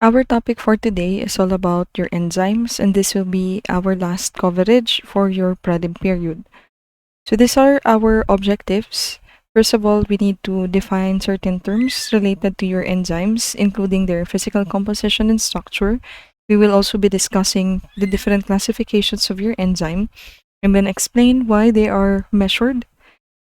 Our topic for today is all about your enzymes, and this will be our last coverage for your prelim period. So these are our objectives. First of all, we need to define certain terms related to your enzymes, including their physical composition and structure. We will also be discussing the different classifications of your enzyme and then explain why they are measured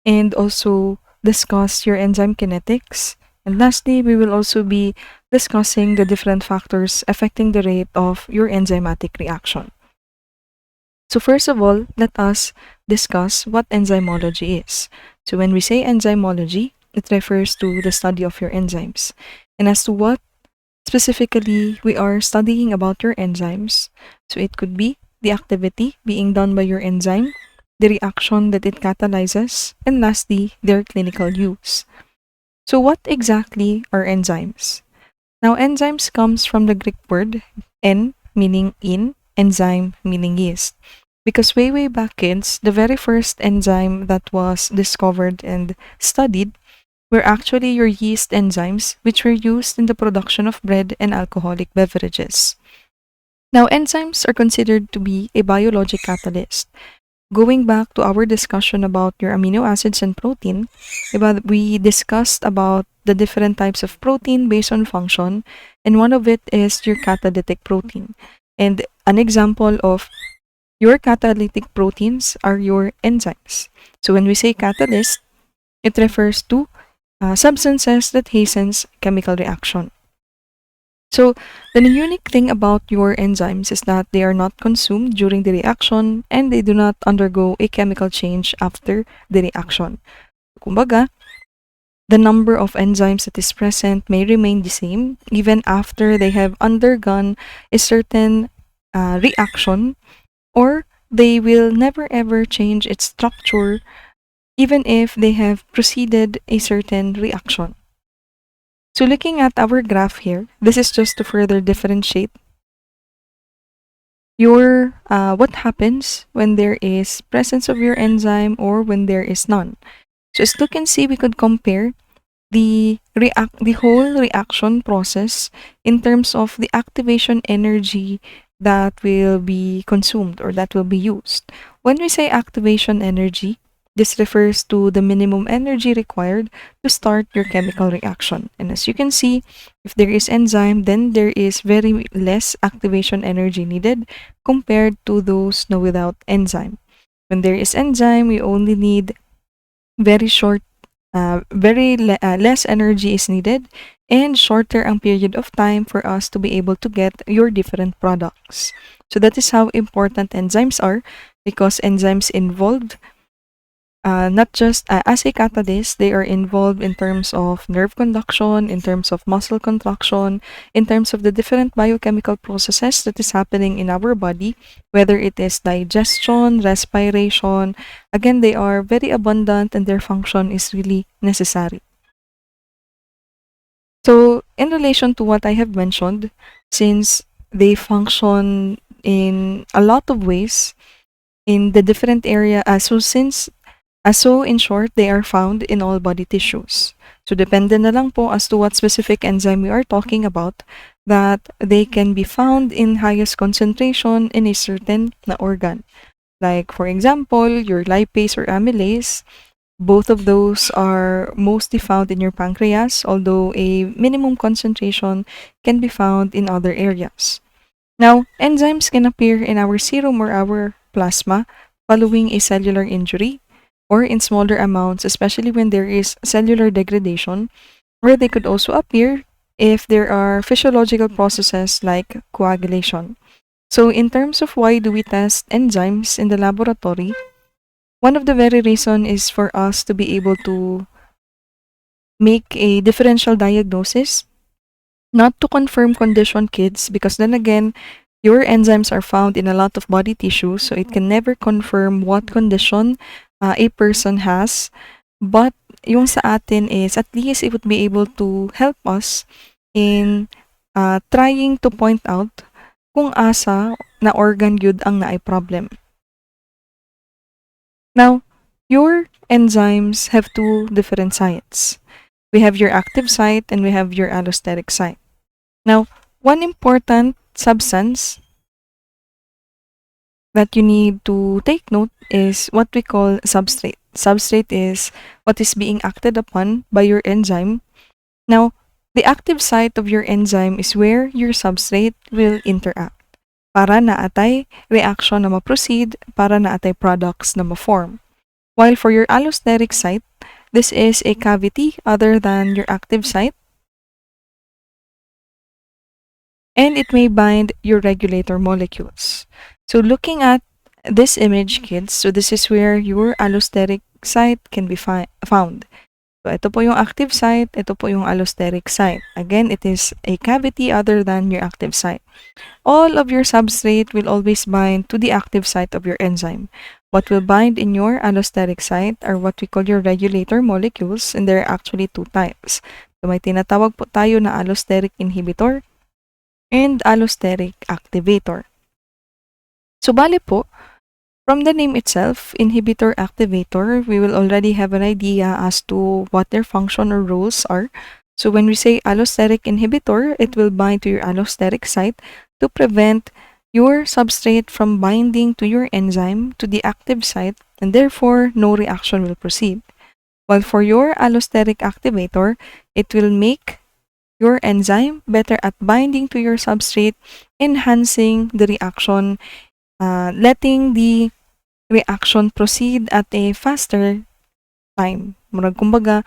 and also discuss your enzyme kinetics. And lastly, we will also be discussing the different factors affecting the rate of your enzymatic reaction. So first of all, let us discuss what enzymology is. So when we say enzymology, it refers to the study of your enzymes. And as to what specifically we are studying about your enzymes, so it could be the activity being done by your enzyme, the reaction that it catalyzes, and lastly, their clinical use. So what exactly are enzymes? Now, enzymes comes from the Greek word en meaning in, enzyme meaning yeast. Because way back kids, the very first enzyme that was discovered and studied were actually your yeast enzymes, which were used in the production of bread and alcoholic beverages. Now, enzymes are considered to be a biologic catalyst. Going back to our discussion about your amino acids and protein, we discussed about the different types of protein based on function, and one of it is your catalytic protein. And an example of your catalytic proteins are your enzymes. So when we say catalyst, it refers to substances that hastens chemical reaction. So the unique thing about your enzymes is that they are not consumed during the reaction and they do not undergo a chemical change after the reaction. Kumbaga, the number of enzymes that is present may remain the same even after they have undergone a certain reaction, or they will never ever change its structure even if they have proceeded a certain reaction. So looking at our graph here, this is just to further differentiate your what happens when there is presence of your enzyme or when there is none. So as you can see, we could compare the whole reaction process in terms of the activation energy that will be consumed or that will be used. When we say activation energy, this refers to the minimum energy required to start your chemical reaction. And as you can see, if there is enzyme, then there is very less activation energy needed compared to those no without enzyme. When there is enzyme, we only need very short less energy is needed and shorter ang period of time for us to be able to get your different products. So that is how important enzymes are, because enzymes involved not just as a catalyst, they are involved in terms of nerve conduction, in terms of muscle contraction, in terms of the different biochemical processes that is happening in our body, whether it is digestion, respiration. Again, they are very abundant and their function is really necessary. So, in relation to what I have mentioned, since they function in a lot of ways in the different area, so in short, they are found in all body tissues. So depende na lang po as to what specific enzyme we are talking about, that they can be found in highest concentration in a certain na organ. Like for example, your lipase or amylase, both of those are mostly found in your pancreas, although a minimum concentration can be found in other areas. Now, enzymes can appear in our serum or our plasma following a cellular injury, or in smaller amounts, especially when there is cellular degradation, or they could also appear if there are physiological processes like coagulation. So, in terms of why do we test enzymes in the laboratory, one of the very reason is for us to be able to make a differential diagnosis, not to confirm condition kids, because then again, your enzymes are found in a lot of body tissues, so it can never confirm what condition a person has. But yung sa atin is at least it would be able to help us in trying to point out kung asa na organ yun ang naay problem. Now, your enzymes have two different sites. We have your active site and we have your allosteric site. Now, one important substance that you need to take note is what we call substrate. Substrate is what is being acted upon by your enzyme. Now, the active site of your enzyme is where your substrate will interact para naatay reaction na ma-proceed, para naatay products na ma-form. While for your allosteric site, this is a cavity other than your active site, and it may bind your regulator molecules. So looking at this image, kids, so this is where your allosteric site can be found. So ito po yung active site, ito po yung allosteric site. Again, it is a cavity other than your active site. All of your substrate will always bind to the active site of your enzyme. What will bind in your allosteric site are what we call your regulator molecules, and there are actually two types. So may tinatawag po tayo na allosteric inhibitor and allosteric activator. So bali po, from the name itself, inhibitor activator, we will already have an idea as to what their function or roles are. So when we say allosteric inhibitor, it will bind to your allosteric site to prevent your substrate from binding to your enzyme to the active site, and therefore no reaction will proceed. While for your allosteric activator, it will make your enzyme better at binding to your substrate, enhancing the reaction, letting the reaction proceed at a faster time. Murag kumbaga,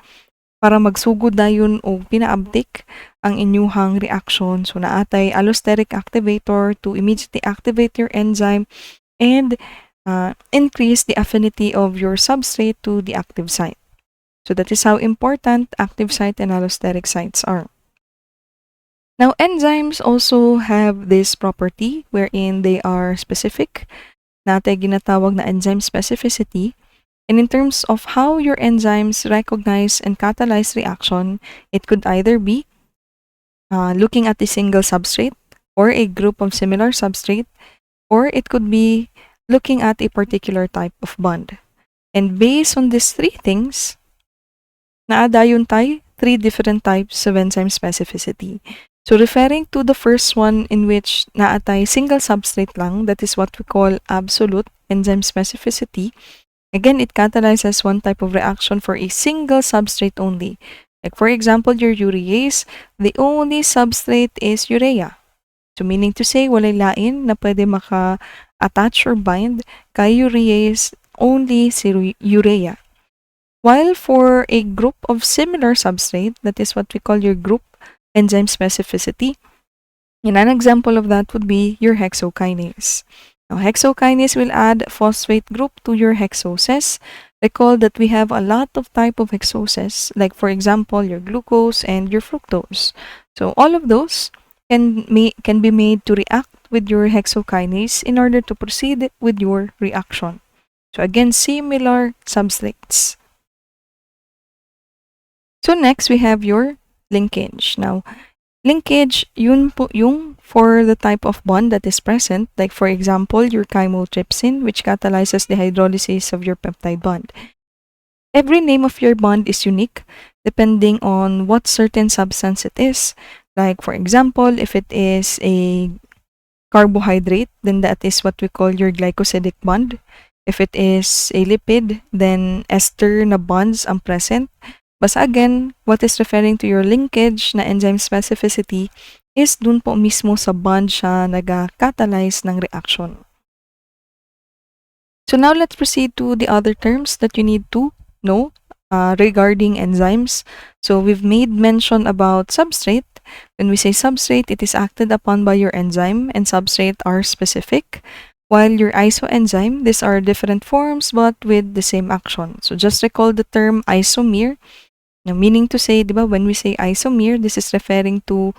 para magsugod dayon o pinaabdik ang inyuhang reaction. So naatay allosteric activator to immediately activate your enzyme and increase the affinity of your substrate to the active site. So that is how important active site and allosteric sites are. Now, enzymes also have this property wherein they are specific. Natay ginatawag na enzyme specificity. And in terms of how your enzymes recognize and catalyze reaction, it could either be looking at a single substrate or a group of similar substrate, or it could be looking at a particular type of bond. And based on these three things, naadayon tayo three different types of enzyme specificity. So referring to the first one in which naatay single substrate lang, that is what we call absolute enzyme specificity. Again, it catalyzes one type of reaction for a single substrate only. Like for example, your urease, the only substrate is urea. So meaning to say, walay lain na pwede maka-attach or bind kay urease, only si urea. While for a group of similar substrate, that is what we call your group enzyme specificity, and an example of that would be your hexokinase. Now, hexokinase will add phosphate group to your hexoses. Recall that we have a lot of type of hexoses, like for example, your glucose and your fructose. So all of those can be made to react with your hexokinase in order to proceed with your reaction. So again, similar substrates. So next, we have your linkage. Now, linkage, yun po yung for the type of bond that is present, like for example, your chymotrypsin, which catalyzes the hydrolysis of your peptide bond. Every name of your bond is unique depending on what certain substance it is. Like for example, if it is a carbohydrate, then that is what we call your glycosidic bond. If it is a lipid, then ester na bonds ang present. Basta again, what is referring to your linkage na enzyme specificity is dun po mismo sa bond siya nag-catalyze ng reaction. So now let's proceed to the other terms that you need to know regarding enzymes. So we've made mention about substrate. When we say substrate, it is acted upon by your enzyme, and substrate are specific. While your isoenzyme, these are different forms but with the same action. So just recall the term isomer. Now, meaning to say, diba, when we say isomer, this is referring to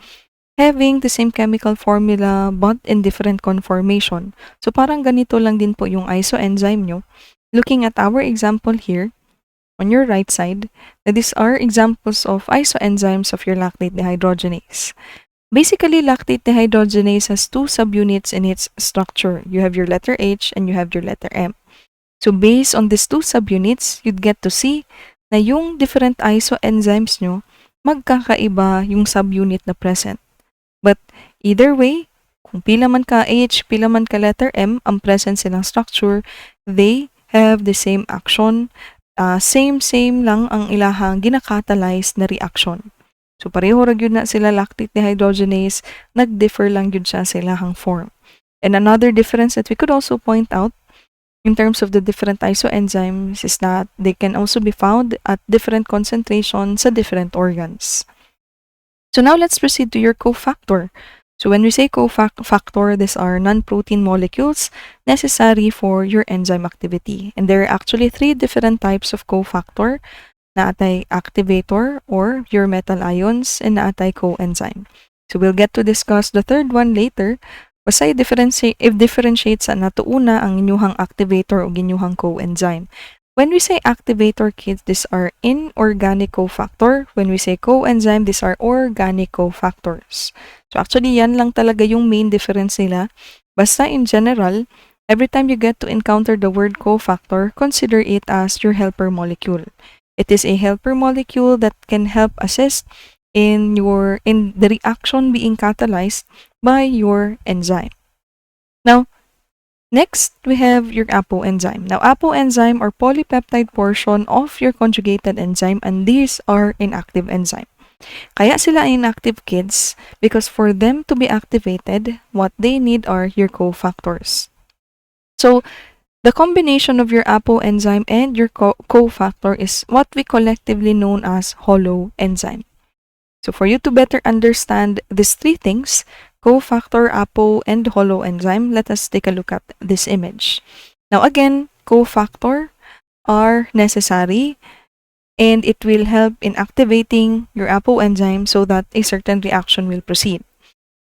having the same chemical formula but in different conformation. So parang ganito lang din po yung isoenzyme nyo. Looking at our example here, on your right side, these are examples of isoenzymes of your lactate dehydrogenase. Basically, lactate dehydrogenase has two subunits in its structure. You have your letter H and you have your letter M. So based on these two subunits, you'd get to see na yung different isoenzymes nyo, magkakaiba yung subunit na present. But Either way, kung pila man ka H, pila man ka letter M, ang present silang structure, they have the same action. Same lang ang ilahang ginakatalyze na reaction. So pareho ra gyud na sila lactic dehydrogenase, nag-differ lang gyud siya sa ilahang form. And another difference that we could also point out in terms of the different isoenzymes is that they can also be found at different concentrations sa different organs. So now let's proceed to your cofactor. So when we say cofactor, these are non-protein molecules necessary for your enzyme activity. And there are actually 3 different types of cofactor. Naatay activator or your metal ions, and naatay coenzyme. So we'll get to discuss the third one later. Basta differentiate sa nato una ang inyuhang activator o inyuhang coenzyme. When we say activator, kids, these are inorganic cofactor. When we say coenzyme, these are organic cofactors. So actually, yan lang talaga yung main difference nila. Basta in general, every time you get to encounter the word cofactor, consider it as your helper molecule. It is a helper molecule that can help assist in the reaction being catalyzed by your enzyme. Now, next, we have your apoenzyme. Now, apoenzyme are polypeptide portion of your conjugated enzyme, and these are inactive enzyme. Kaya sila inactive, kids, because for them to be activated, what they need are your cofactors. So, the combination of your apoenzyme and your cofactor is what we collectively known as holoenzyme. So for you to better understand these 3 things, cofactor, apo, and holoenzyme, let us take a look at this image. Now again, cofactor are necessary and it will help in activating your apoenzyme so that a certain reaction will proceed.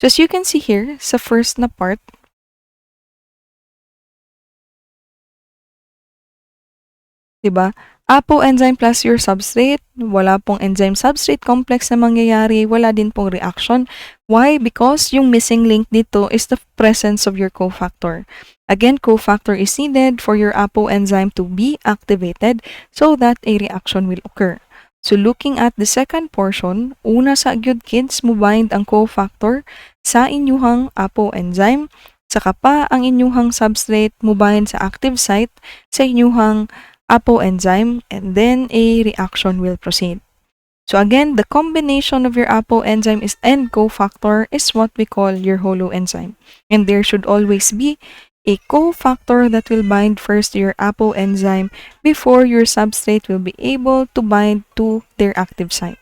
So as you can see here, sa first na part, diba? Apoenzyme plus your substrate, wala pong enzyme-substrate complex na mangyayari, wala din pong reaction. Why? Because yung missing link dito is the presence of your cofactor. Again, cofactor is needed for your apoenzyme to be activated so that a reaction will occur. So looking at the second portion, una sa gyud, kids, mo bind ang cofactor sa inyuhang apoenzyme, saka pa ang inyuhang substrate mo bind sa active site sa inyuhang apoenzyme, and then a reaction will proceed. So again, the combination of your apoenzyme and cofactor is what we call your holoenzyme. And there should always be a cofactor that will bind first to your apoenzyme before your substrate will be able to bind to their active site.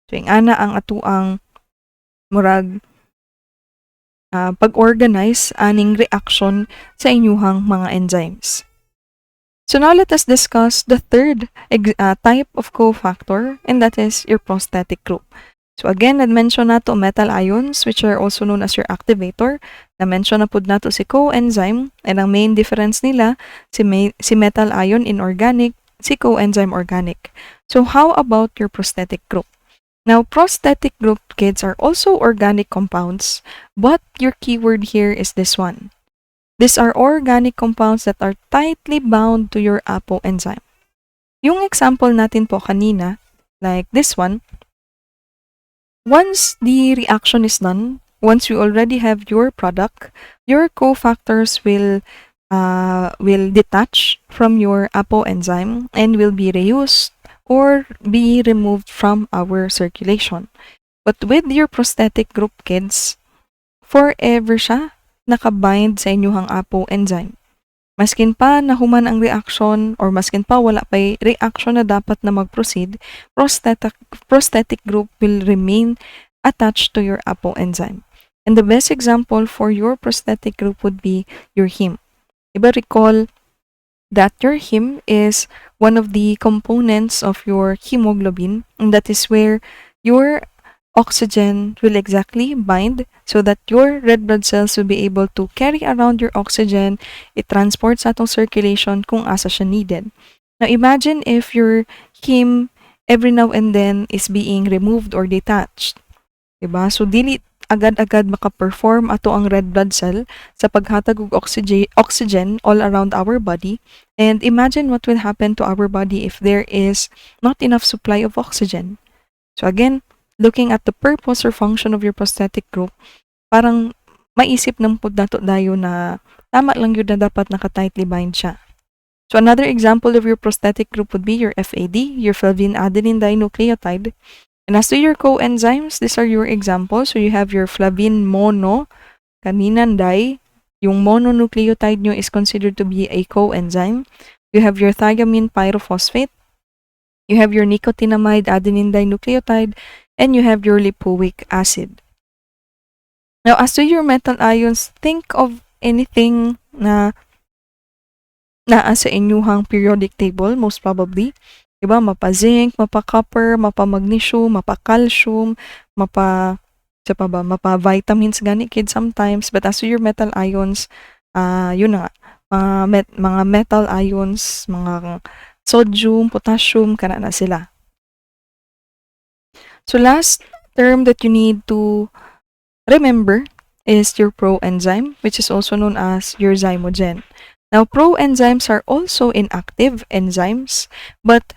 So yung ana ang atuang murag pag-organize aning reaction sa inyuhang mga enzymes. So now let us discuss the third type of cofactor, and that is your prosthetic group. So again, na-mention nato metal ions, which are also known as your activator. Na-mention na pud nato si coenzyme, and ang main difference nila, si metal ion inorganic, si coenzyme organic. So how about your prosthetic group? Now, prosthetic group, kids, are also organic compounds, but your keyword here is this one. These are organic compounds that are tightly bound to your apoenzyme. Yung example natin po kanina, like this one, once the reaction is done, once you already have your product, your cofactors will detach from your apoenzyme and will be reused or be removed from our circulation. But with your prosthetic group, kids, forever siya nakabind sa inyuhang apoenzyme. Maskin pa nahuman ang reaction or maskin pa wala pa'y reaction na dapat na mag-proceed, prosthetic group will remain attached to your apoenzyme. And the best example for your prosthetic group would be your heme. Diba recall that your heme is one of the components of your hemoglobin, and that is where your oxygen will exactly bind so that your red blood cells will be able to carry around your oxygen. It transports atong circulation kung asa siya needed. Now imagine if your heme every now and then is being removed or detached. Diba? So dili agad-agad maka-perform ato ang red blood cell sa paghatag og oxygen all around our body. And imagine what will happen to our body if there is not enough supply of oxygen. So again, looking at the purpose or function of your prosthetic group, parang maisip ng pud nato dayo na tama lang yun na dapat naka-tightly bind siya. So another example of your prosthetic group would be your FAD, your flavin adenine dinucleotide. And as to your coenzymes, these are your examples. So you have your flavin mono, kaninan di. Yung mononucleotide nyo is considered to be a coenzyme. You have your thiamine pyrophosphate. You have your nicotinamide adenine dinucleotide. And you have your lipoic acid. Now, as to your metal ions, think of anything na sa inyuhang periodic table, most probably. Diba? Mapa-zinc, mapa-copper, mapa-magnesium, mapa-calcium, mapa-vitamins gani kid sometimes. But as to your metal ions, yun na nga. Mga metal ions, mga sodium, potassium, kana na sila. So last term that you need to remember is your proenzyme, which is also known as your zymogen. Now, proenzymes are also inactive enzymes, but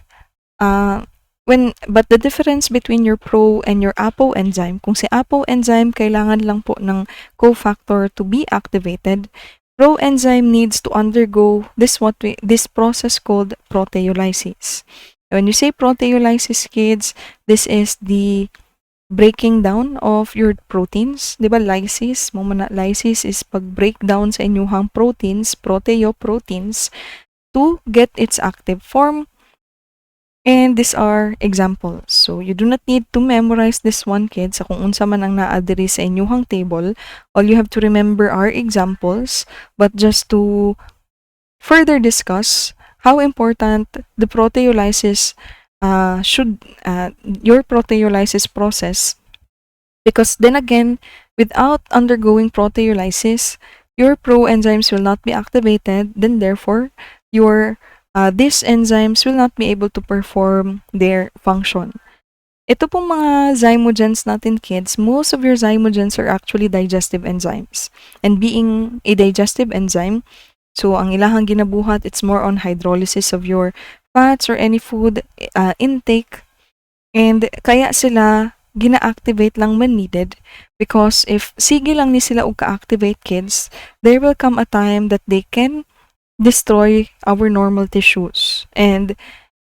the difference between your pro and your apoenzyme, kung si apoenzyme kailangan lang po ng cofactor to be activated, proenzyme needs to undergo this process called proteolysis. When you say proteolysis, kids, this is the breaking down of your proteins. Diba lysis? Lysis is pag-breakdown sa inyuhang proteins, proteoproteins, to get its active form. And these are examples. So you do not need to memorize this one, kids, sa kung unsa man ang naa-diri sa inyuhang table. All you have to remember are examples, but just to further discuss how important the proteolysis your proteolysis process, because then again, without undergoing proteolysis, your proenzymes will not be activated, then therefore these enzymes will not be able to perform their function. Ito pong mga zymogens natin, kids, most of your zymogens are actually digestive enzymes. And being a digestive enzyme, so ang ilahang ginabuhat, it's more on hydrolysis of your fats or any food intake, and kaya sila gina-activate lang when needed, because if sige lang ni sila og ka-activate, kids, there will come a time that they can destroy our normal tissues, and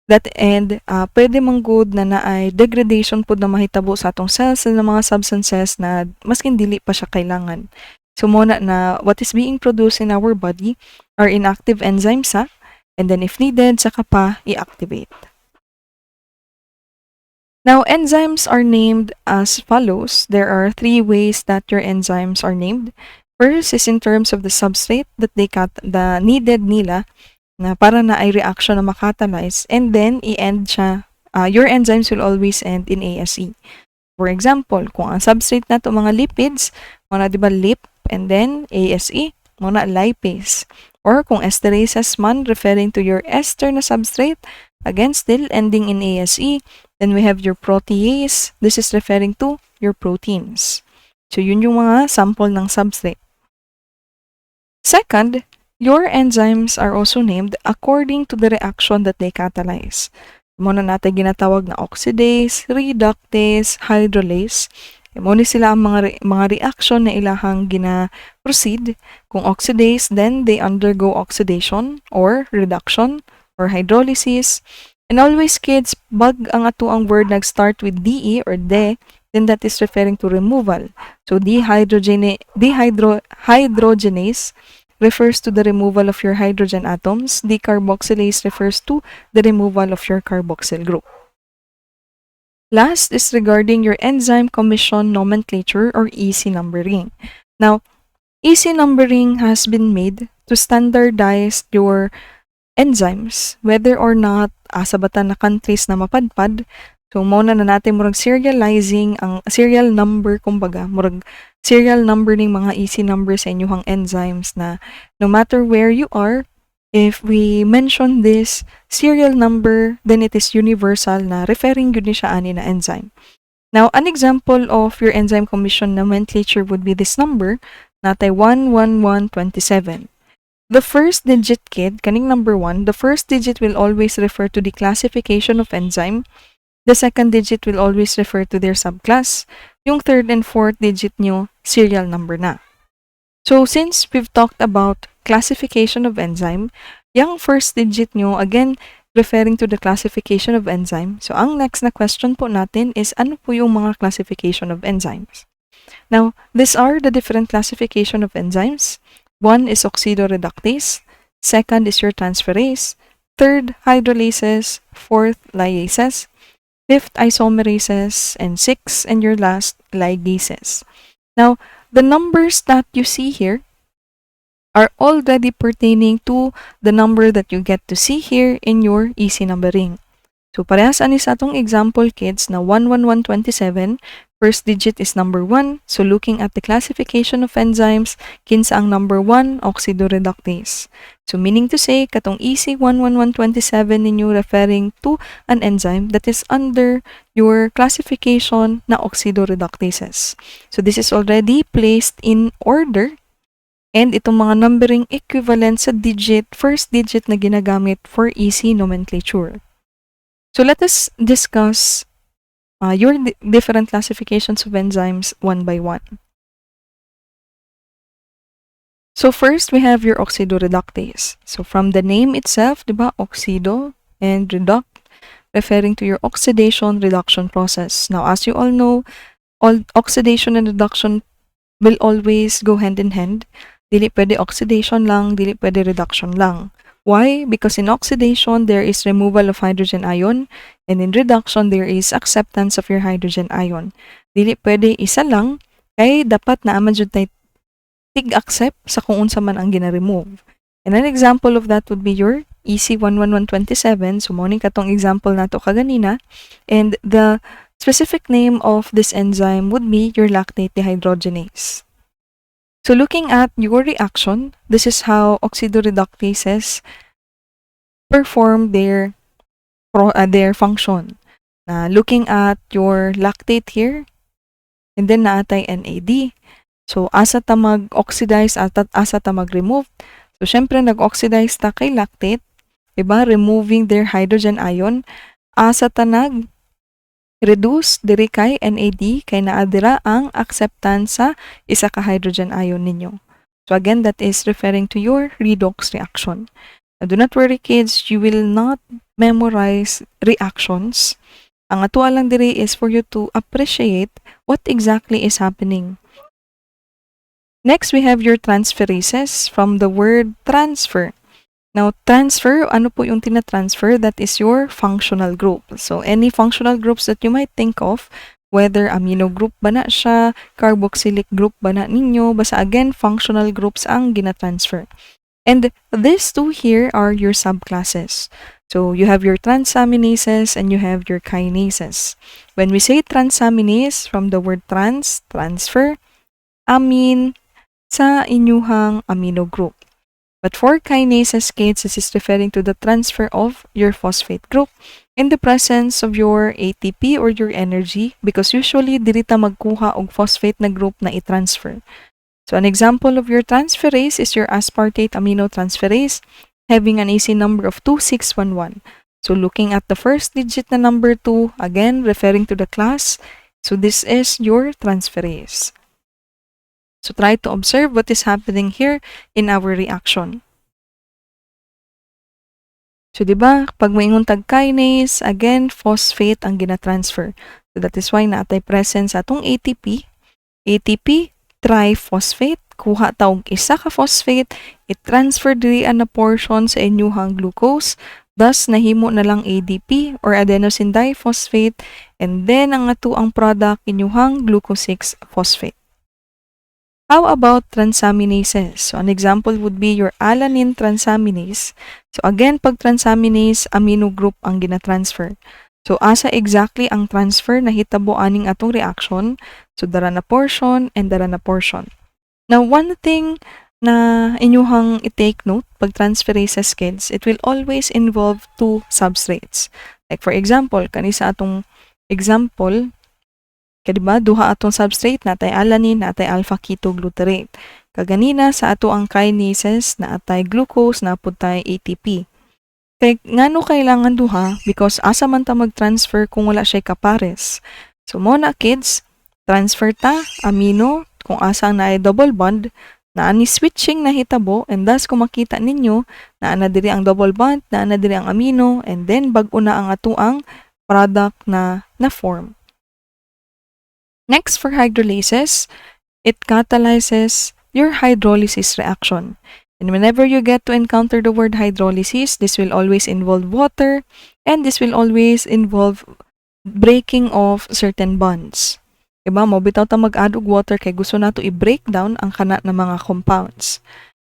pwede mang good na naay degradation pud na mahitabo sa atong cells na mga substances na maskin dili pa siya kailangan. So muna na what is being produced in our body are inactive enzymes, and then if needed, saka pa i-activate. Now, enzymes are named as follows. There are 3 ways that your enzymes are named. First is in terms of the substrate that the needed nila na para na ay reaction na makatalyze, and then i-end siya. Your enzymes will always end in ASE. For example, kung ang substrate na to mga lipids, muna diba lip, and then ASE, muna lipase. Or kung esterases man, referring to your ester na substrate, again still ending in ASE. Then we have your protease. This is referring to your proteins. So yun yung mga sample ng substrate. Second, your enzymes are also named according to the reaction that they catalyze. Muna natin ginatawag na oxidase, reductase, hydrolase. Muna sila ang mga reaction na ilahang gina-proceed. Kung oxidase, then they undergo oxidation or reduction or hydrolysis. And always, kids, bag ang ato ang word nag-start with DE or de, then that is referring to removal. So dehydrogenase refers to the removal of your hydrogen atoms. Decarboxylase refers to the removal of your carboxyl group. Last is regarding your enzyme commission nomenclature or EC numbering. Now, EC numbering has been made to standardize your enzymes, whether or not sa batan na countries na mapadpad. So, muna na natin murag serializing ang serial number, kumbaga, murag serial number ng mga EC numbers sa inyuhang enzymes na no matter where you are, if we mention this serial number, then it is universal na referring yun siya ani na enzyme. Now, an example of your enzyme commission nomenclature would be this number, natay 11127. The first digit, kid, kaning number 1, the first digit will always refer to the classification of enzyme. The second digit will always refer to their subclass. yung third and fourth digit nyo serial number na. So, since we've talked about classification of enzyme, yung first digit nyo, again, referring to the classification of enzyme. So, ang next na question po natin is ano po yung mga classification of enzymes? Now, these are the different classification of enzymes. One is oxidoreductase, second is your transferase, third hydrolases, fourth liases, fifth isomerases, and sixth and your last ligases. Now, the numbers that you see here are already pertaining to the number that you get to see here in your easy numbering. So, parehas ani sa atong example, kids, na 11127, first digit is number 1. So, looking at the classification of enzymes, kinsa ang number 1, oxidoreductase. So, meaning to say, katong easy 11127 ninyo referring to an enzyme that is under your classification na oxidoreductases. So, this is already placed in order. And itong mga numbering equivalent sa digit, first digit na ginagamit for easy nomenclature. So let us discuss your different classifications of enzymes one by one. So first, we have your oxidoreductase. So from the name itself, diba, oxido and reduct, referring to your oxidation reduction process. Now, as you all know, oxidation and reduction will always go hand in hand. Dili pwede oxidation lang, dili pwede reduction lang. Why? Because in oxidation, there is removal of hydrogen ion, and in reduction, there is acceptance of your hydrogen ion. Dili pwede isa lang, kay dapat na jud tay tig-accept sa kung unsa man ang gina-remove. And an example of that would be your EC11127. So, morning katong example nato kaganina. And the specific name of this enzyme would be your lactate dehydrogenase. So looking at your reaction, this is how oxidoreductases perform their function. Looking at your lactate here, and then naatay NAD. So asa ta mag-oxidize at asa ta mag-remove. So syempre nag-oxidize ta kay lactate, diba? Removing their hydrogen ion. Asa ta reduce diri kay NAD kay naa dira ang acceptance sa isa ka hydrogen ion ninyo. So again, that is referring to your redox reaction. Now, do not worry kids, you will not memorize reactions. Ang atuwa lang diri is for you to appreciate what exactly is happening. Next, we have your transferases from the word transfer. Now, transfer, ano po yung tina-transfer? That is your functional group. So, any functional groups that you might think of, whether amino group ba na siya, carboxylic group ba na ninyo, basta again, functional groups ang gina-transfer. And these two here are your subclasses. So, you have your transaminases and you have your kinases. When we say transaminase, from the word trans, transfer, amine, sa inyuhang amino group. But for kinases, kids, this is referring to the transfer of your phosphate group in the presence of your ATP or your energy, because usually diri ta magkuha og phosphate na group na i-transfer. So an example of your transferase is your aspartate aminotransferase having an AC number of 2611. So looking at the first digit na number 2, again referring to the class, so this is your transferase. So try to observe what is happening here in our reaction. So, diba, pag maingon tag kinase, again, phosphate ang gina-transfer. So, that is why naatay present sa atong ATP. ATP, triphosphate, kuha taong isa ka phosphate, i-transfer diri na portion sa inyuhang glucose, thus, nahimo na lang ADP or adenosine diphosphate, and then ang ato ang product inyuhang glucose 6-phosphate. How about transaminases? So, an example would be your alanine transaminase. So, again, pag transaminase, amino group ang gina-transfer. So, asa exactly ang transfer na hitabo aning atong reaction? So, dara na portion and dara na portion. Now, one thing na inyuhang i-take note pag transferases, kids, it will always involve two substrates. Like, for example, kanisa atong example, kaya diba, duha atong substrate, natay alanine, natay alpha-ketoglutarate. Kaganina sa ato ang kinases, natay glucose, napod tay ATP. Kaya ngano kailangan duha? Because asa man ta mag-transfer kung wala siya kapares. So, muna kids, transfer ta amino kung asa na ay double bond na ani switching na hitabo, and thus kung makita ninyo na ana diri ang double bond, na ana diri ang amino, and then bag-o na ang atuang product na form. Next, for hydrolysis, it catalyzes your hydrolysis reaction. And whenever you get to encounter the word hydrolysis, this will always involve water, and this will always involve breaking of certain bonds. Diba? Mo bitaw ta mag-add og water kay gusto nato i-break down ang kana na mga compounds.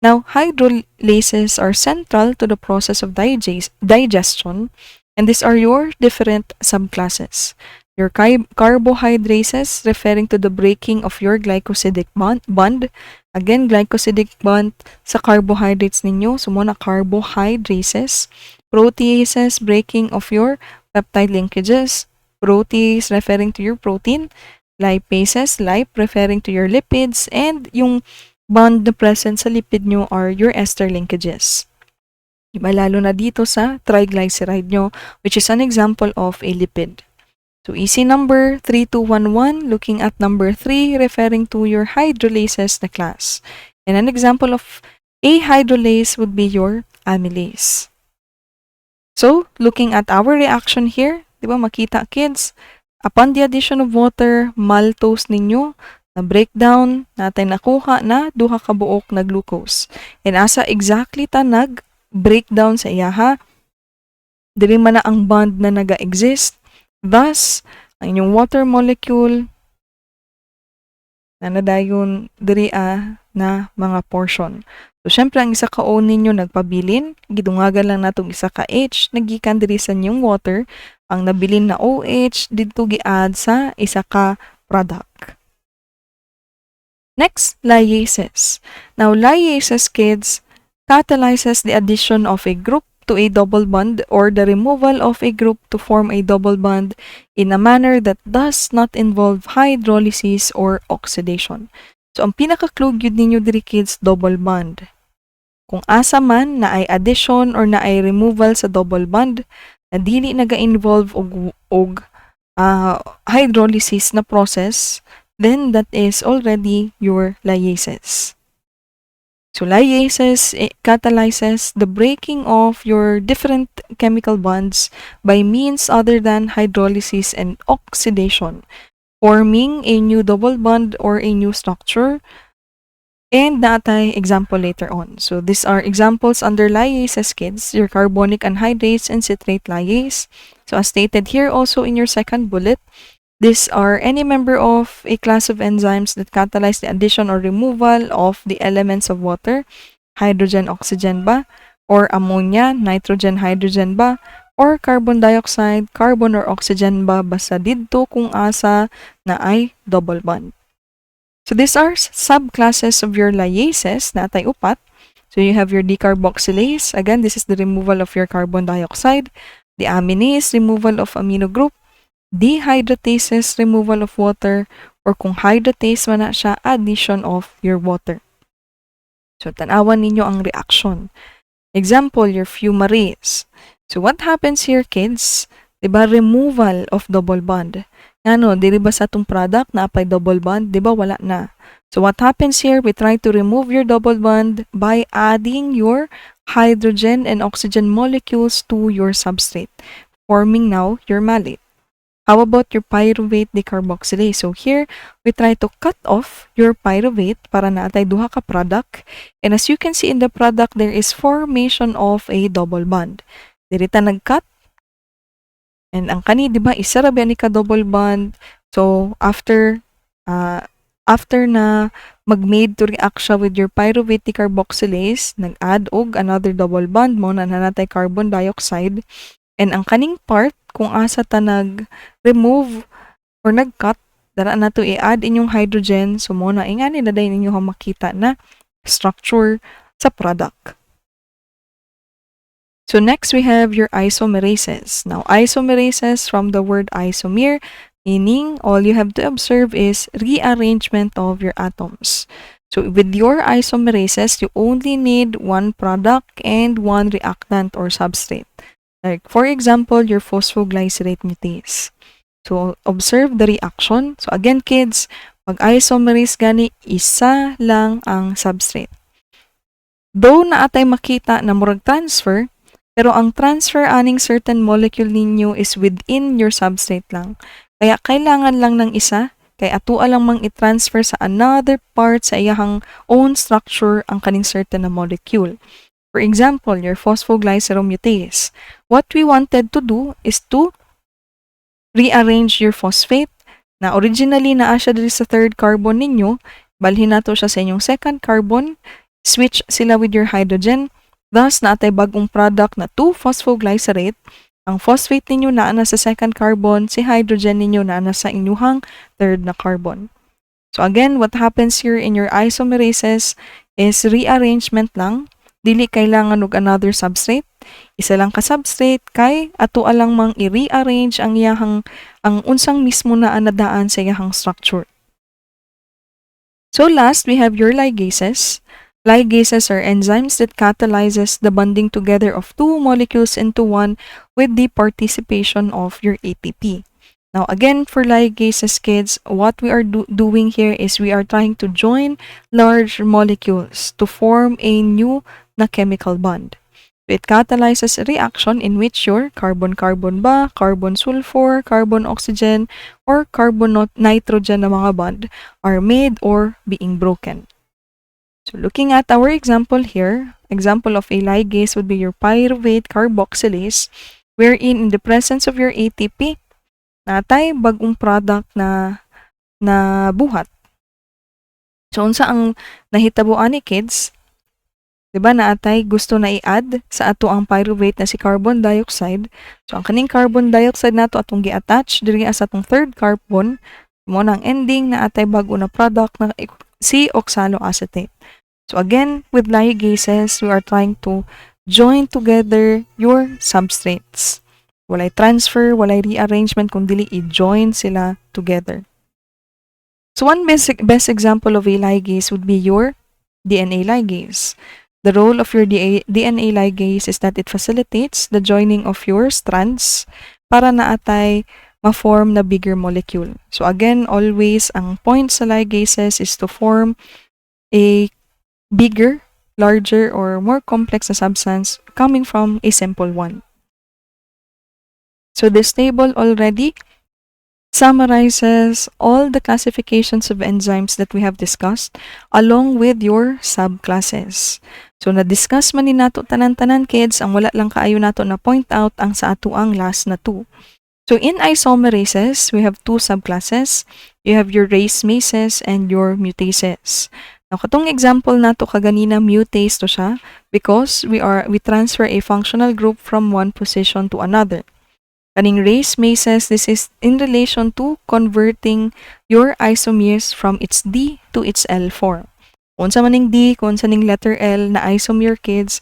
Now, hydrolyses are central to the process of digestion, and these are your different subclasses. Your carbohydrases, referring to the breaking of your glycosidic bond. Again, glycosidic bond sa carbohydrates ninyo, so muna carbohydrases. Proteases, breaking of your peptide linkages. Protease, referring to your protein. Lipases, lip, referring to your lipids. And yung bond na present sa lipid nyo are your ester linkages. Diba, lalo na dito sa triglyceride nyo, which is an example of a lipid. So, easy number 3211, looking at number 3, referring to your hydrolases na class. And an example of a hydrolase would be your amylase. So, looking at our reaction here, di ba makita kids, upon the addition of water, maltose ninyo, na breakdown, natin nakuha na duha ka buok na glucose. And asa exactly ta nag-breakdown sa iyaha, dili man na ang bond na naga-exist. Thus, ang inyong water molecule na nadayon diri na mga portion. So, syempre, ang isa ka O ninyo nagpabilin, gidungagan lang natong isa ka H, nagikan diri sa inyong water, ang nabilin na OH, dito gi-add sa isa ka product. Next, lyases. Now, lyases, kids, catalyzes the addition of a group to a double bond or the removal of a group to form a double bond in a manner that does not involve hydrolysis or oxidation. So, ang pinaka-clue yun ninyo diri kids, double bond. Kung asa man na ay addition or na ay removal sa double bond, na dili naga-involve og hydrolysis na process, then that is already your lyases. So, lyases catalyzes the breaking of your different chemical bonds by means other than hydrolysis and oxidation, forming a new double bond or a new structure. And natay example later on. So, these are examples under lyases, kids, your carbonic anhydrase and citrate lyase. So, as stated here also in your second bullet, these are any member of a class of enzymes that catalyze the addition or removal of the elements of water, hydrogen, oxygen ba, or ammonia, nitrogen, hydrogen ba, or carbon dioxide, carbon or oxygen ba, basta didto kung asa na ay double bond. So these are subclasses of your lyases na atay upat. So you have your decarboxylase. Again, this is the removal of your carbon dioxide. The aminase, removal of amino group. Dehydrotases, removal of water, or kung hydratase man na siya, addition of your water. So, tanawan ninyo ang reaction. Example, your fumarase. So, what happens here, kids? Diba, removal of double bond. Ano, di ba sa itong product na apay double bond? Diba, wala na. So, what happens here? We try to remove your double bond by adding your hydrogen and oxygen molecules to your substrate, forming now your malate. How about your pyruvate decarboxylase? So here, we try to cut off your pyruvate para naatay duha ka product. And as you can see in the product, there is formation of a double bond. Diri ta nag-cut. And ang kani, di ba, isa ra ba ni ka double bond. So after na mag-made to react siya with your pyruvate decarboxylase, nag-add og another double bond mo na natay carbon dioxide. And ang kaning part, kung asa ta nag-remove or nag-cut, dara na to i-add inyong hydrogen, so muna, nga nila dahil ninyo makita na structure sa product. So next, we have your isomerases. Now, isomerases from the word isomer, meaning all you have to observe is rearrangement of your atoms. So with your isomerases, you only need one product and one reactant or substrate. Like, for example, your phosphoglycerate mutase. So, observe the reaction. So, again, kids, pag isomerase gani, isa lang ang substrate. Though naatay makita na murag transfer, pero ang transfer aning certain molecule ninyo is within your substrate lang. Kaya kailangan lang ng isa, kay atua lang mang i-transfer sa another part sa iyahang own structure ang kaning certain na molecule. For example, your phosphoglyceromutase. What we wanted to do is to rearrange your phosphate na originally naa siya diri sa third carbon ninyo, balhin nato siya sa inyong second carbon, switch sila with your hydrogen, thus naatay bagong product na 2-phosphoglycerate. Ang phosphate ninyo naa na sa second carbon, si hydrogen ninyo naa na sa inyuhang third na carbon. So again, what happens here in your isomerases is rearrangement lang, dili kailangan og another substrate. Isa lang ka substrate kay ato alang mang i-rearrange ang iyahang ang unsang mismo na anadaan sa iyahang structure. So last, we have your ligases. Ligases are enzymes that catalyzes the bonding together of two molecules into one with the participation of your ATP. Now again, for ligases, kids, what we are doing here is we are trying to join large molecules to form a new na chemical bond. It catalyzes a reaction in which your carbon-carbon ba, carbon-sulfur, carbon-oxygen, or carbon-nitrogen na mga bond are made or being broken. So looking at our example here, example of a ligase would be your pyruvate carboxylase, wherein in the presence of your ATP, natay bagong product na buhat. So unsa ang nahitabuan ni kids? Diba naatay gusto na i-add sa ato ang pyruvate na si carbon dioxide. So ang kaning carbon dioxide nato atong gi-attach diri sa atong third carbon, mo nang ending na atay bago na product na si oxaloacetate. So again, with ligases, we are trying to join together your substrates. Walay transfer, walay rearrangement, kung dili i-join sila together. So one best example of a ligase would be your DNA ligase. The role of your DNA ligase is that it facilitates the joining of your strands para naatay ma-form na bigger molecule. So again, always ang point sa ligases is to form a bigger, larger, or more complex na substance coming from a simple one. So this table already summarizes all the classifications of enzymes that we have discussed along with your subclasses. So na-discuss man ni nato tanan-tanan kids, ang wala lang kaayo nato na point out ang sa ato ang last na two. So in isomerases, we have two subclasses. You have your racemases and your mutases. Now katong example nato kaganina mutase to siya because we transfer a functional group from one position to another. Kaning racemases, this is in relation to converting your isomers from its D to its L form. Kung sa maning D, kung sa ning letter L na isomer kids,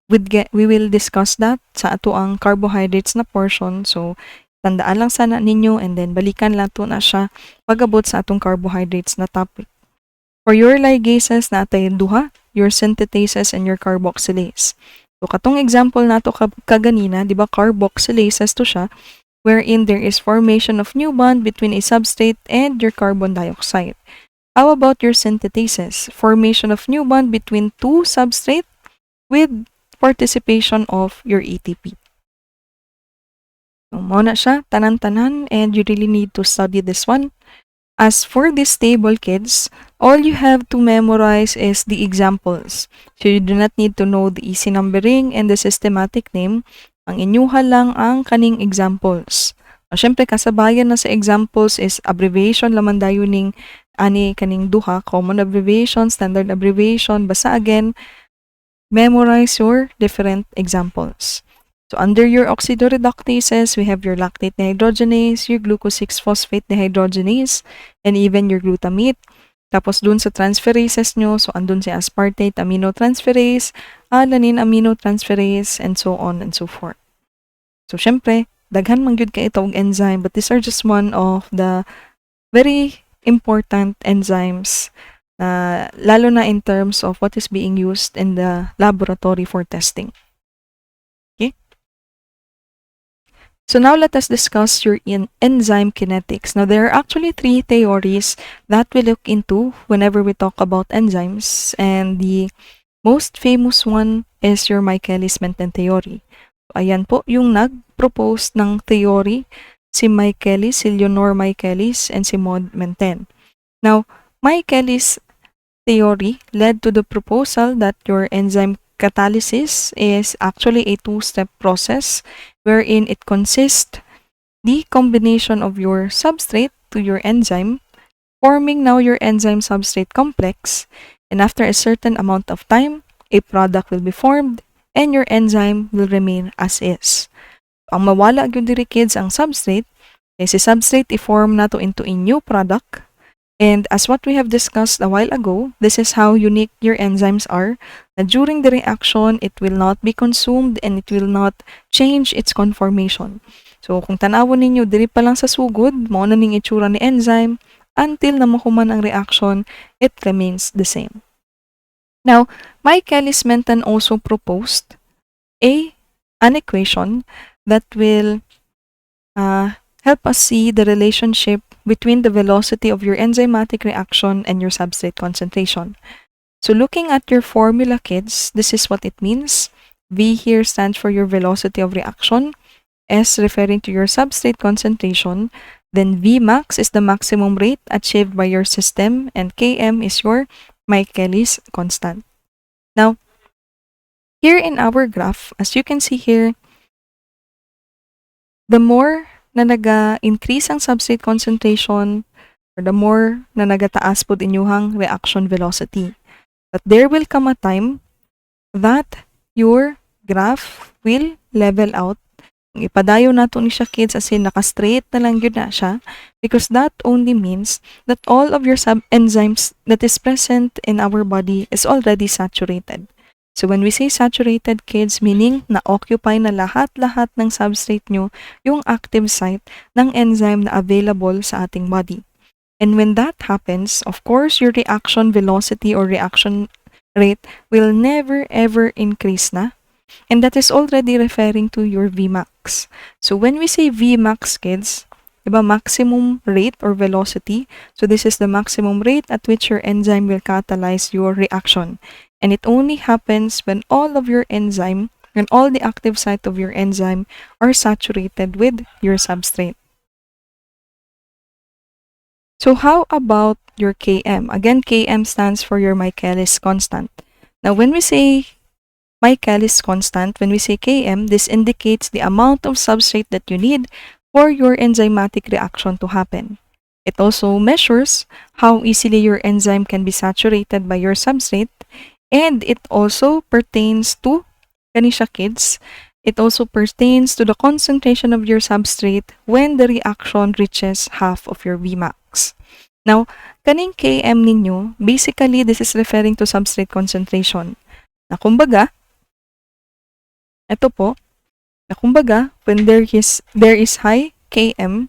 we will discuss that sa ato ang carbohydrates na portion. So, tandaan lang sana ninyo and then balikan lang to na siya pagabot sa atong carbohydrates na topic. For your ligases, natay duha, your synthetases and your carboxylase. So, katong example nato kaganina, di ba, carboxylases to siya, wherein there is formation of new bond between a substrate and your carbon dioxide. How about your synthetases? Formation of new bond between two substrate with participation of your ATP. So, mao na siya, tanan-tanan, and you really need to study this one. As for this table, kids, all you have to memorize is the examples. So you do not need to know the easy numbering and the systematic name. Ang inyuha lang ang kaning examples. Siyempre, kasabayan na sa examples is abbreviation laman dayon ning ani kaning duha, common abbreviation, standard abbreviation. Basta again, memorize your different examples. So under your oxidoreductases, we have your lactate dehydrogenase, your glucose-6-phosphate dehydrogenase, and even your glutamate. Tapos dun sa transferases nyo, so andun si aspartate aminotransferase, alanine aminotransferase, and so on and so forth. So syempre, daghan man gyud ka itong enzyme, but these are just one of the very important enzymes, lalo na in terms of what is being used in the laboratory for testing. So now let us discuss your enzyme kinetics. Now there are actually three theories that we look into whenever we talk about enzymes, and the most famous one is your Michaelis-Menten theory. Ayan po yung nag-propose ng theory, si Michaelis, si Leonor Michaelis, and si Maud Menten. Now, Michaelis theory led to the proposal that your enzyme catalysis is actually a two-step process wherein it consists the combination of your substrate to your enzyme, forming now your enzyme substrate complex, and after a certain amount of time, a product will be formed and your enzyme will remain as is. Ang mawala gyud diri kids ang substrate, kay si substrate i-form nato into a new product. And as what we have discussed a while ago, this is how unique your enzymes are. And during the reaction, it will not be consumed and it will not change its conformation. So kung tanawon ninyo diri pa lang sa sugod, mao na ning itsura ni enzyme until na mahuman ang reaction, it remains the same. Now, Michaelis-Menten also proposed an equation that will help us see the relationship between the velocity of your enzymatic reaction and your substrate concentration. So looking at your formula, kids, this is what it means. V here stands for your velocity of reaction, S referring to your substrate concentration, then Vmax is the maximum rate achieved by your system, and Km is your Michaelis constant. Now, here in our graph, as you can see here, the more na naga-increase ang substrate concentration, or the more na nagataas po inyuhang reaction velocity. But there will come a time that your graph will level out. Ipadayo nato ni siya, kids, as in naka-straight na lang yun na siya, because that only means that all of your enzymes that is present in our body is already saturated. So when we say saturated, kids, meaning na-occupy na lahat-lahat ng substrate nyo yung active site ng enzyme na available sa ating body. And when that happens, of course, your reaction velocity or reaction rate will never ever increase na. And that is already referring to your Vmax. So when we say Vmax, kids, diba, maximum rate or velocity, so this is the maximum rate at which your enzyme will catalyze your reaction. And it only happens when all of your enzyme and all the active site of your enzyme are saturated with your substrate. So how about your Km? Again, Km stands for your Michaelis constant. Now, when we say Michaelis constant, when we say Km, this indicates the amount of substrate that you need for your enzymatic reaction to happen. It also measures how easily your enzyme can be saturated by your substrate, and it also pertains to, kanisha, kids, it also pertains to the concentration of your substrate when the reaction reaches half of your Vmax. Now, kaning Km ninyo, basically this is referring to substrate concentration. Na kumbaga, ito po, na kumbaga, when there is high Km,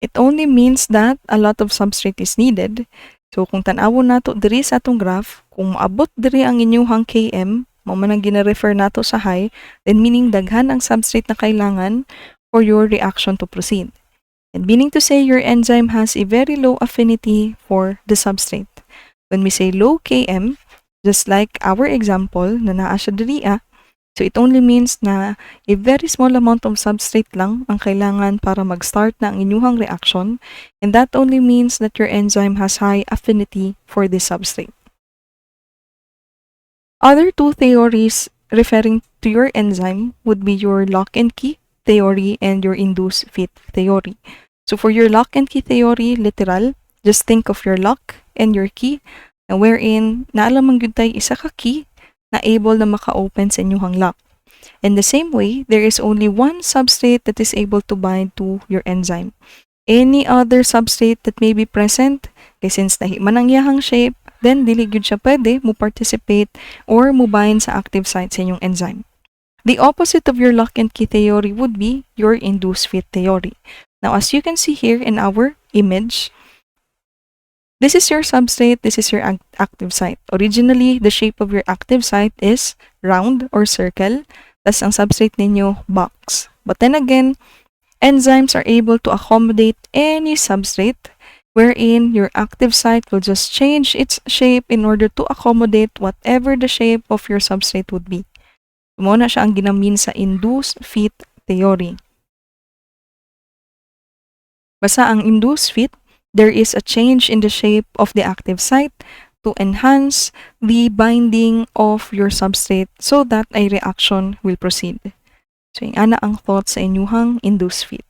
it only means that a lot of substrate is needed. So kung tanawon nato diri sa atong graph, kung maabot diri ang inyuhang Km, mao man ang gina-refer nato sa high, then meaning daghan ang substrate na kailangan for your reaction to proceed. And meaning to say your enzyme has a very low affinity for the substrate. When we say low Km, just like our example na naa siya diri, so it only means na a very small amount of substrate lang ang kailangan para mag-start na ang inyuhang reaction, and that only means that your enzyme has high affinity for this substrate. Other two theories referring to your enzyme would be your lock and key theory and your induce fit theory. So for your lock and key theory, literal, just think of your lock and your key, na wherein naalamang gyud tay isa ka key na able na maka-open sa inyuhang lock. In the same way, there is only one substrate that is able to bind to your enzyme. Any other substrate that may be present, kay since nahi man ang iyahang shape, then dili gyud siya pwede mo participate or mo bind sa active site sa inyong enzyme. The opposite of your lock and key theory would be your induce fit theory. Now, as you can see here in our image, this is your substrate, this is your active site. Originally, the shape of your active site is round or circle, tas ang substrate ninyo box. But then again, Enzymes are able to accommodate any substrate wherein your active site will just change its shape in order to accommodate whatever the shape of your substrate would be. Muna siya ang ginamin sa induced fit theory. Basta ang induced fit, there is a change in the shape of the active site to enhance the binding of your substrate so that a reaction will proceed. So, yung ana ang thought sa inyuhang induced fit.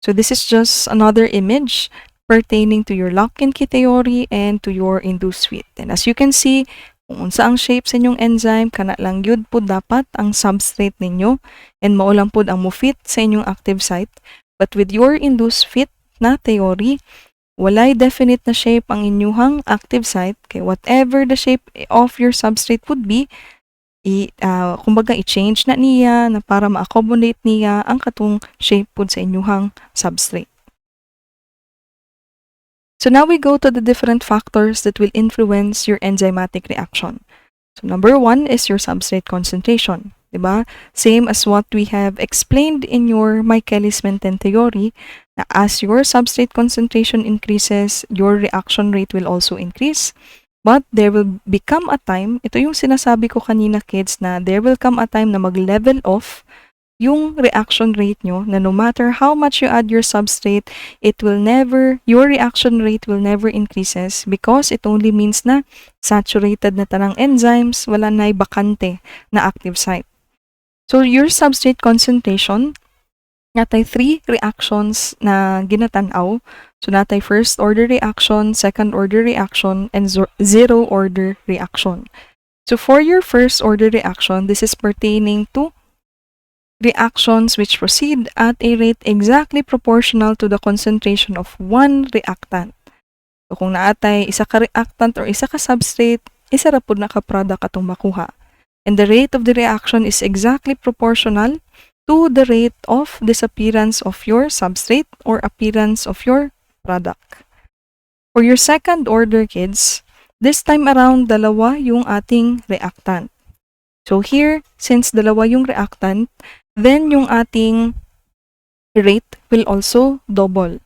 So, this is just another image pertaining to your lock and key theory and to your induced fit. And as you can see, kung unsa ang shape sa inyong enzyme, kana lang yun po dapat ang substrate ninyo and maulang po ang mo-fit sa inyong active site. But with your induced fit na theory, walay definite na shape ang inyuhang active site, kay whatever the shape of your substrate would be, kumbaga i-change na niya na para ma-accommodate niya ang katong shape po sa inyuhang substrate. So now we go to the different factors that will influence your enzymatic reaction. So number 1 is your substrate concentration. Diba? Same as what we have explained in your Michaelis-Menten theory, na as your substrate concentration increases, your reaction rate will also increase. But there will become a time, ito yung sinasabi ko kanina kids, na there will come a time na mag-level off yung reaction rate nyo, na no matter how much you add your substrate, your reaction rate will never increases because it only means na saturated na tanang enzymes, wala na'y bakante na active site. So your substrate concentration, natay 3 reactions na ginatanaw. So natay first order reaction, second order reaction, and zero order reaction. So for your first order reaction, this is pertaining to reactions which proceed at a rate exactly proportional to the concentration of one reactant. So kung naatay isa ka reactant or isa ka substrate, isa ra pud naka-product atong makuha. And the rate of the reaction is exactly proportional to the rate of disappearance of your substrate or appearance of your product. For your second order kids, this time around dalawa yung ating reactant. So here, since dalawa yung reactant, then yung ating rate will also double.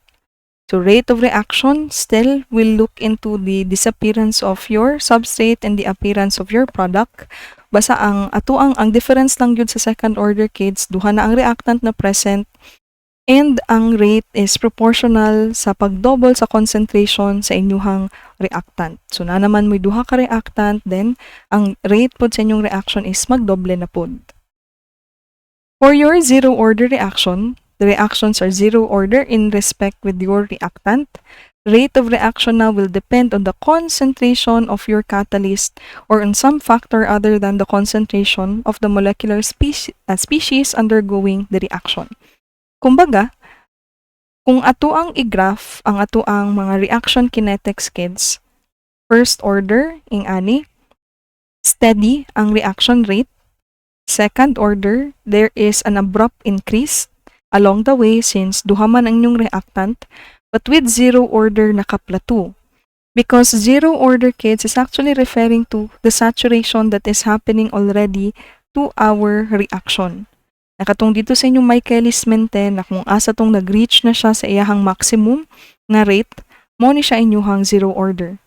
So rate of reaction still will look into the disappearance of your substrate and the appearance of your product. Basta ang difference lang yun sa second order kids, duha na ang reactant na present and ang rate is proportional sa pag-double sa concentration sa inyuhang reactant. So na naman may duha ka reactant, then ang rate pod sa inyong reaction is magdoble na pod. For your zero order reaction, the reactions are zero order in respect with your reactant. Rate of reaction now will depend on the concentration of your catalyst or on some factor other than the concentration of the molecular species undergoing the reaction. Kumbaga, kung ato ang i-graph ang ato ang mga reaction kinetics kids, first order, ingani, steady ang reaction rate. Second order, there is an abrupt increase along the way since duha man ang inyong reactant, but with zero order naka-plateau. Because zero order kids is actually referring to the saturation that is happening already to our reaction. Nakatong dito sa inyong Michaelis-Menten na kung asa tong nag-reach na siya sa iyahang maximum na rate, mo ni siya inyuhang zero order.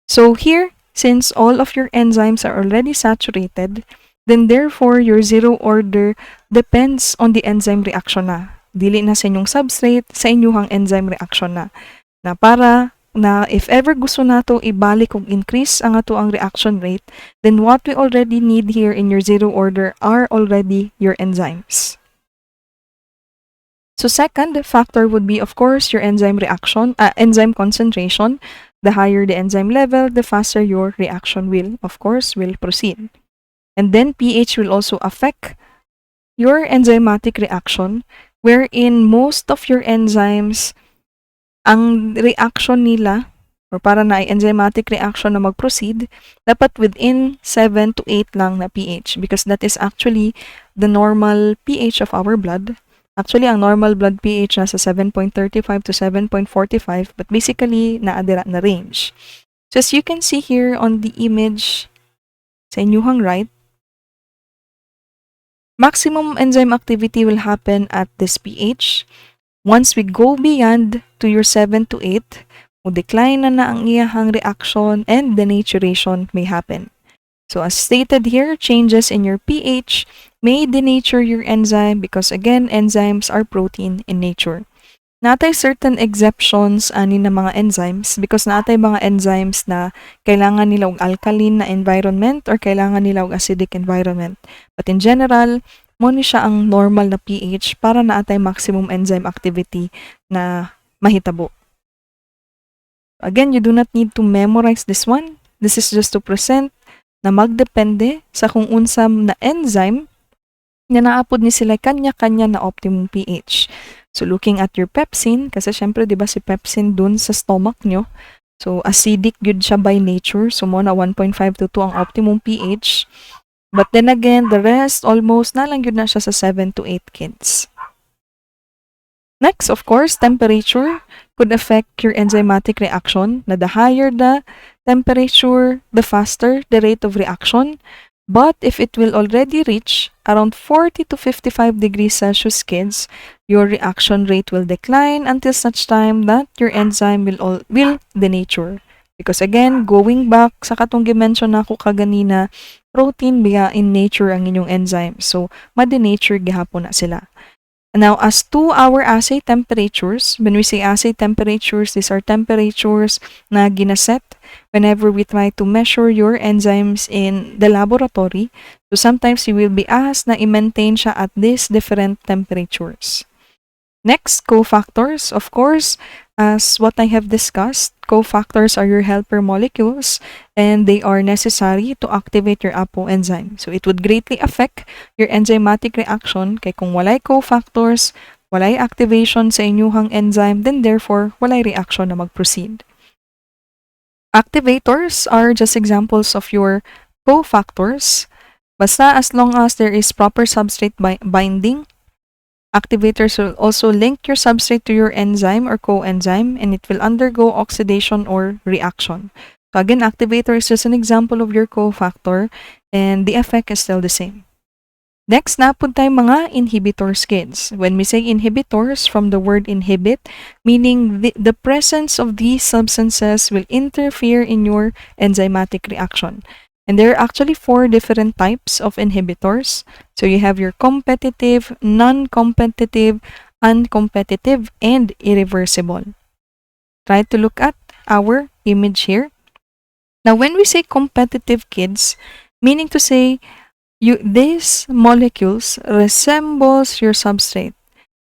So here, since all of your enzymes are already saturated, then therefore your zero order depends on the enzyme reaction na. Dili na sa inyong substrate, sa inyuhang enzyme reaction na. Na para na if ever gusto nato ibalik o increase ang ato ang reaction rate, then what we already need here in your zero order are already your enzymes. So second factor would be of course your enzyme concentration. The higher the enzyme level, the faster your reaction will proceed. And then pH will also affect your enzymatic reaction, wherein most of your enzymes, ang reaction nila, or para na enzymatic reaction na mag-proceed, dapat within 7 to 8 lang na pH because that is actually the normal pH of our blood. Actually, ang normal blood pH nasa 7.35 to 7.45, but basically, naadira na range. So as you can see here on the image sa inyuhang right, Maximum enzyme activity will happen at this pH. Once we go beyond to your 7 to 8, decline na ang iyahang reaction and denaturation may happen. So as stated here, changes in your pH may denature your enzyme because again, enzymes are protein in nature. Natay certain exceptions ani na mga enzymes because natay mga enzymes na kailangan nila og alkaline na environment or kailangan nila og acidic environment. But in general, mo ni siya ang normal na pH para naatay maximum enzyme activity na mahitabo. Again, you do not need to memorize this one. This is just to present na magdepende sa kung unsam na enzyme na naapod ni sila kanya-kanya na optimum pH. So, looking at your pepsin, kasi syempre, di ba si pepsin dun sa stomach nyo, so acidic yun siya by nature, so mo na 1.5 to 2 ang optimum pH. But then again, the rest, almost na lang yun na siya sa 7 to 8 kids. Next, of course, temperature could affect your enzymatic reaction, na the higher the temperature, the faster the rate of reaction. But if it will already reach around 40 to 55 degrees Celsius, kids, your reaction rate will decline until such time that your enzyme will denature. Because again, going back sa katong gi-mention nako kaganina, protein biya in nature ang inyong enzyme. So, ma-denature gihapon na sila. Now, as to our assay temperatures, when we say assay temperatures, these are temperatures na ginaset whenever we try to measure your enzymes in the laboratory. So, sometimes you will be asked na i-maintain siya at these different temperatures. Next, cofactors. Of course, as what I have discussed, cofactors are your helper molecules and they are necessary to activate your APO enzyme. So it would greatly affect your enzymatic reaction kay kung walay cofactors, walay activation sa inyuhang enzyme, then therefore walay reaction na mag-proceed. Activators are just examples of your cofactors. Basta as long as there is proper substrate binding, activators will also link your substrate to your enzyme or coenzyme and it will undergo oxidation or reaction. So again, activator is just an example of your cofactor and the effect is still the same. Next, napod tayo mga inhibitors, kids. When we say inhibitors, from the word inhibit, meaning the presence of these substances will interfere in your enzymatic reaction. And there are actually 4 different types of inhibitors. So you have your competitive, non-competitive, uncompetitive, and irreversible. Try to look at our image here. Now, when we say competitive, kids, meaning to say these molecules resembles your substrate.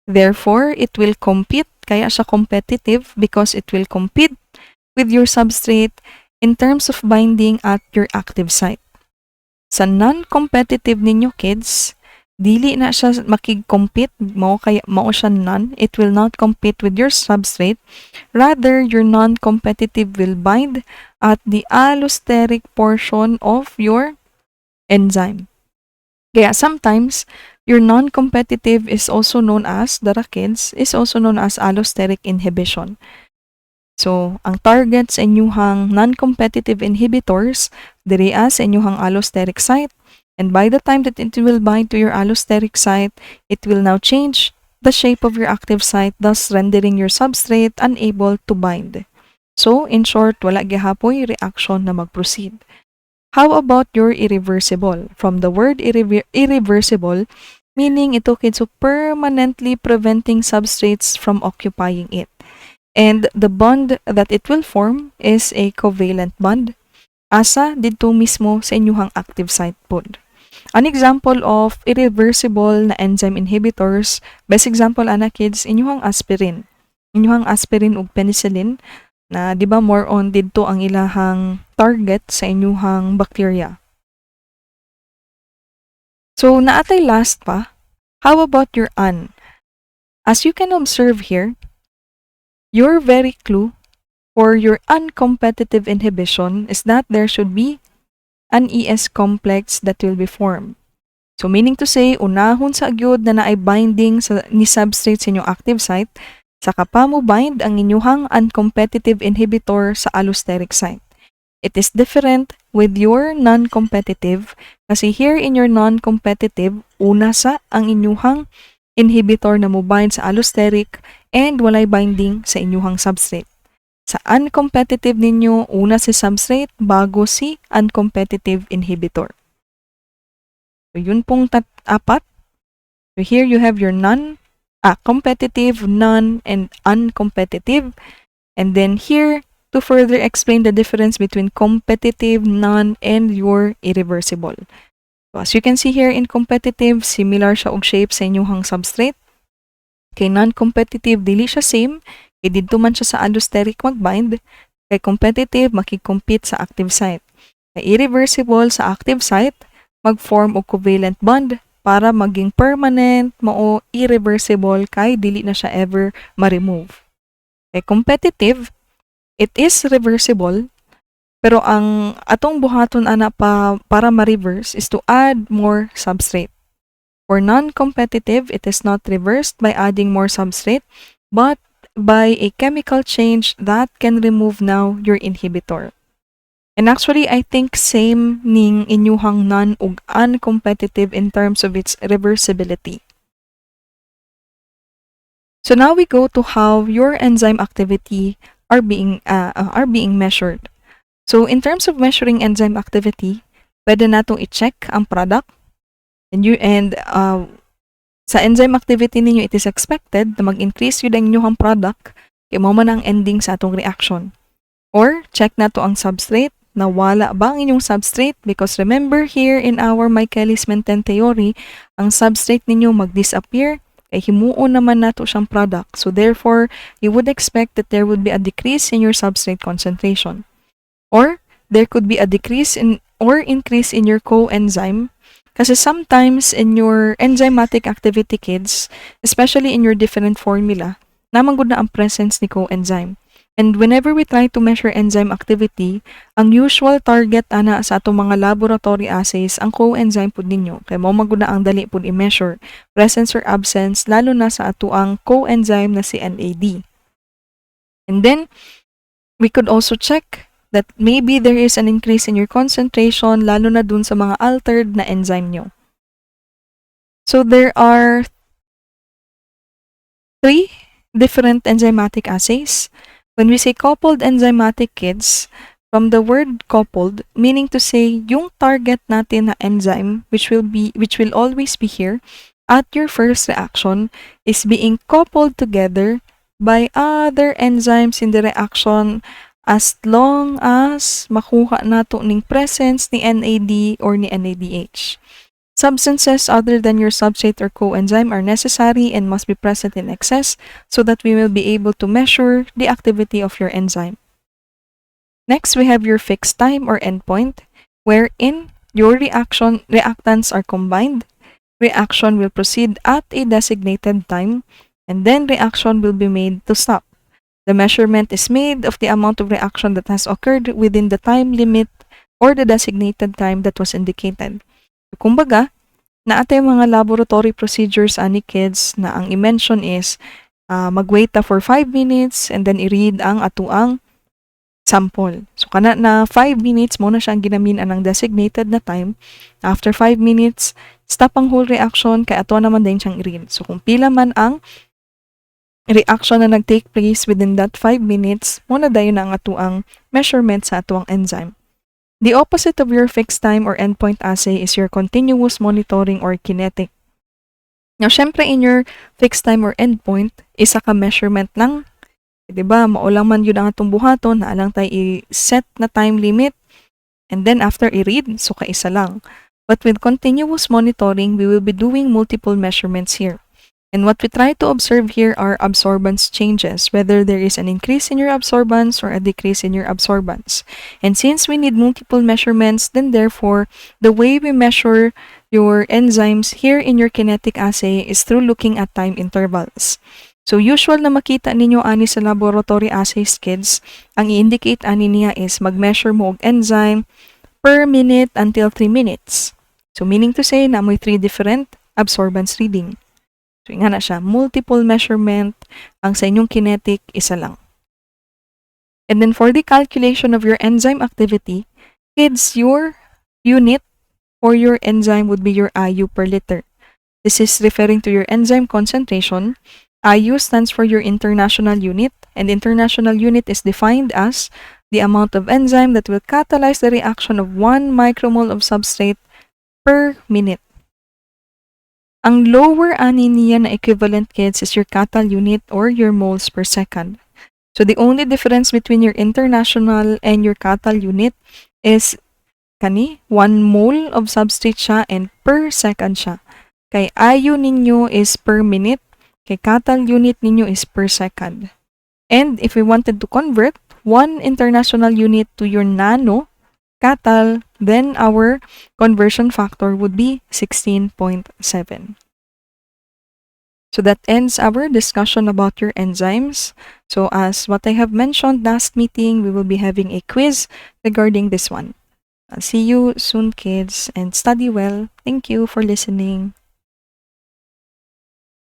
Therefore, it will compete, kaya siya competitive because it will compete with your substrate in terms of binding at your active site. Sa non-competitive ninyo, kids, dili na siya makig-compete, mao siya non, it will not compete with your substrate. Rather, your non-competitive will bind at the allosteric portion of your enzyme. Kaya sometimes, your non-competitive is also known as, kids, is also known as allosteric inhibition. So, ang target sa inyuhang non-competitive inhibitors, diri sa inyuhang allosteric site, and by the time that it will bind to your allosteric site, it will now change the shape of your active site, thus rendering your substrate unable to bind. So, in short, wala gihapoy reaction na mag-proceed. How about your irreversible? From the word irreversible, meaning ito kids, so permanently preventing substrates from occupying it. And the bond that it will form is a covalent bond. Asa dito mismo sa inyuhang active site pod. An example of irreversible na enzyme inhibitors, best example ana kids, inyuhang aspirin. Inyuhang aspirin ug penicillin na di ba more on didto ang ilahang target sa inyuhang bacteria. So naatay last pa, how about your an? As you can observe here, your very clue for your uncompetitive inhibition is that there should be an ES complex that will be formed. So meaning to say, unahon sa agyod na naay binding ni substrate sa inyong active site, saka pa mo bind ang inyuhang uncompetitive inhibitor sa allosteric site. It is different with your non-competitive kasi here in your non-competitive, una sa ang inyuhang inhibitor na mo-bind sa allosteric and walay binding sa inyuhang substrate. Sa uncompetitive ninyo, una si substrate bago si uncompetitive inhibitor. So, yun pong apat. So, here you have your competitive, non, and uncompetitive. And then here, to further explain the difference between competitive, non, and your irreversible. So, as you can see here in competitive, similar siya og shape sa inyuhang substrate. Kay non-competitive, dili siya same. Kay dito man siya sa allosteric mag-bind. Kay competitive, makikompete sa active site. Kay irreversible sa active site, mag-form og covalent bond para maging permanent mao irreversible kay dili na siya ever ma-remove. Kay competitive, it is reversible, pero ang atong buhaton ana pa para ma-reverse is to add more substrate. For non-competitive, it is not reversed by adding more substrate, but by a chemical change that can remove now your inhibitor. And actually, I think same ning inyuhang non ug uncompetitive in terms of its reversibility. So now we go to how your enzyme activity are being measured. So in terms of measuring enzyme activity, pwede natong i-check ang product and sa enzyme activity ninyo, it is expected na mag-increase yun ang inyong product kay mo man ang ending sa atong reaction. Or check na to ang substrate na wala ba ang inyong substrate because remember here in our Michaelis-Menten theory, ang substrate ninyo mag-disappear kay himuon naman nato siyang product. So therefore, you would expect that there would be a decrease in your substrate concentration. Or there could be a decrease in or increase in your coenzyme. Kasi sometimes in your enzymatic activity kids, especially in your different formula, naman gud na ang presence ni coenzyme. And whenever we try to measure enzyme activity, ang usual target ana sa atong mga laboratory assays ang coenzyme pud ninyo. Kay mao man gud na ang dali pud i-measure presence or absence lalo na sa ato ang coenzyme na si NAD. And then we could also check that maybe there is an increase in your concentration lalo na dun sa mga altered na enzyme nyo. So there are 3 different enzymatic assays. When we say coupled enzymatic kids, from the word coupled, meaning to say yung target natin na enzyme, which will always be here, at your first reaction is being coupled together by other enzymes in the reaction as long as makuha nato ning presence ni NAD or ni NADH. Substances other than your substrate or coenzyme are necessary and must be present in excess so that we will be able to measure the activity of your enzyme. Next, we have your fixed time or endpoint, wherein your reactants are combined. Reaction will proceed at a designated time, and then reaction will be made to stop. The measurement is made of the amount of reaction that has occurred within the time limit or the designated time that was indicated. Kumbaga, naatay mga laboratory procedures ani kids na ang i-mention is mag-wait for 5 minutes and then i-read ang atuang sample. So kana na 5 minutes mo na siyang ginaminan ng designated na time. After 5 minutes, stop ang whole reaction kay ato naman din siyang i-read. So kung pila man ang reaction na nag-take place within that 5 minutes, muna dayon na ang atuang measurement sa atuang enzyme. The opposite of your fixed time or endpoint assay is your continuous monitoring or kinetic. Now, syempre in your fixed time or endpoint, isa ka measurement lang. Diba, maulang man yun ang atong buhaton, na alang tayo i-set na time limit, and then after i-read, so kaisa lang. But with continuous monitoring, we will be doing multiple measurements here. And what we try to observe here are absorbance changes, whether there is an increase in your absorbance or a decrease in your absorbance. And since we need multiple measurements, then therefore, the way we measure your enzymes here in your kinetic assay is through looking at time intervals. So usual na makita ninyo ani sa laboratory assays kids, ang i-indicate ani niya is mag-measure mo og enzyme per minute until 3 minutes. So meaning to say na may 3 different absorbance reading. So, nga na siya, multiple measurement, ang sa inyong kinetic, isa lang. And then for the calculation of your enzyme activity, kids, your unit for your enzyme would be your IU per liter. This is referring to your enzyme concentration. IU stands for your international unit, and international unit is defined as the amount of enzyme that will catalyze the reaction of 1 micromole of substrate per minute. Ang lower ani niya na equivalent, kids, is your catal unit or your moles per second. So the only difference between your international and your catal unit is 1 mole of substrate siya and per second siya. Kay IU ninyo is per minute, kay catal unit ninyo is per second. And if we wanted to convert 1 international unit to your nano catal, then our conversion factor would be 16.7. So that ends our discussion about your enzymes. So as what I have mentioned last meeting, we will be having a quiz regarding this one. I'll see you soon, kids, and study well. Thank you for listening.